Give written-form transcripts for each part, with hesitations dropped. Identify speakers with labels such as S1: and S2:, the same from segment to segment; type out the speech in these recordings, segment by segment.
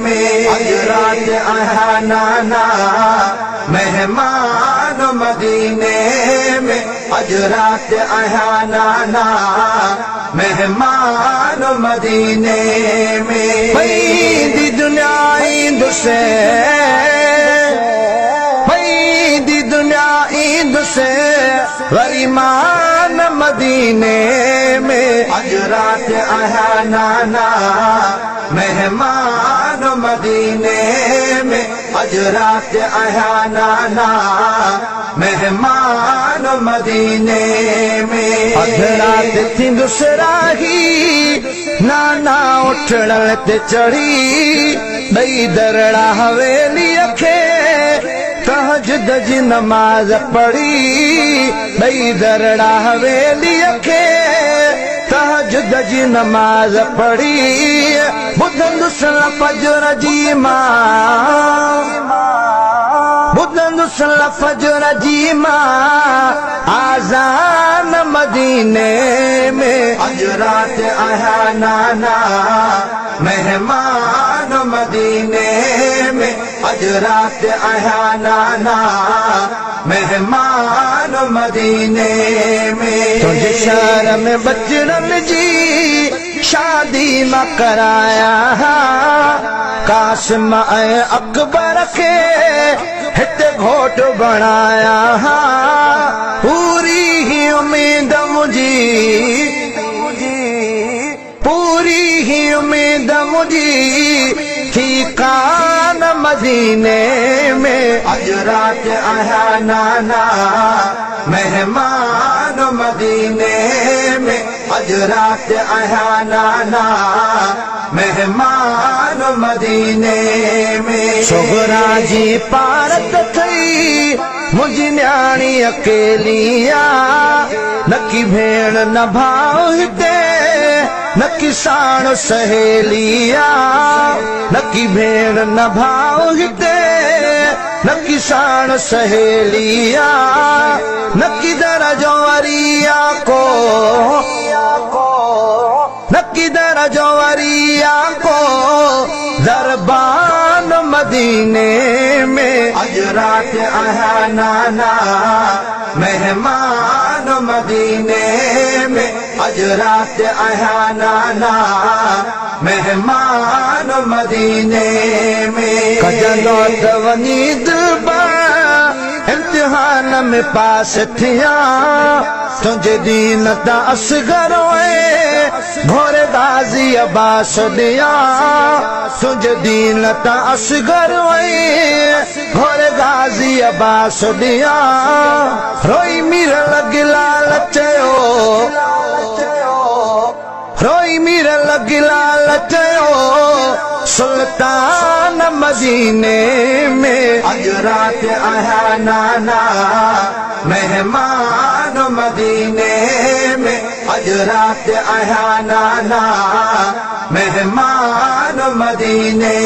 S1: में अज रात आया नाना मेहमान मदीने में अज रात आया नाना मेहमान मदीने में पैदी दुनिया ईंद से पैदी दुनिया ईंद से वरीमान मदीने में अज रात आया नाना मेहमान मदीने में अज रात आया नाना मेहमान मदीने में अध रात थी दुसराही नाना उठण ते चढ़ी दई दरड़ा हवेली खे तहज्जुद जी नमाज पढ़ी दई दरड़ा हवेली खे तहज्जुद जी नमाज पढ़ी बुधंदुसल फजर जी मां बुधंदुसल फजर जी मां आज़ान मदीने में अज रात आया नाना मेहमान मदीने में अज रात आया नाना मेहमान मदीने में तुझे शहर में बचड़न जी शादी न कराया कासिम ऐं अकबर खे हिते घोट बनाया पूरी ही उम्मीद मुझी पूरी ही उम्मीद मुझी थी कान मदीने में अज रात आया नाना मेहमान मदीने में अज रात आया नाना मेहमान मदीने में सुगरा जी पारत थई मुझी न्याणी अकेलिया नकी भेण न भाव हिते नकी साण सहेलिया नकी भेण न भाव हिते नकी साण सहेलिया नकी दरजो वरिया को नकी दरजो वरिया को दरबान मदीने में अज रात आया नाना मेहमान मदीने में अज रात आया नाना मेहमान मदीने में कजनो तवनी दिलबर इम्तिहान में पास थिया तुझे दीन ता असगर घोरे गाजी अब्बास दिया तुझे दीन ता असगर घोरे गाजी अब्बास दिया रोई मीर लगिला लचयो रोई मीर लगिला लचयो सुल्तान मदीने में अज रात आया नाना मेहमान मदीने में अज रात आया नाना मेहमान मदीने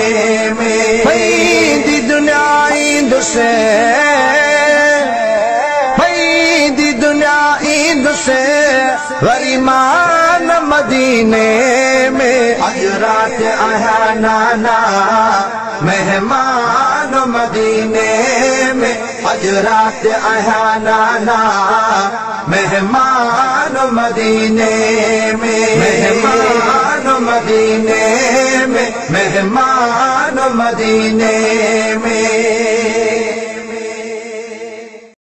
S1: में पैदी दुनिया ईंद से पैदी दुनिया ईंद से वरीमान मदीने में अज रात आया नाना मेहमान मदीने में अज रात आया नाना मेहमान मदीने में मेहमान मदीने में मेहमान मदीने में।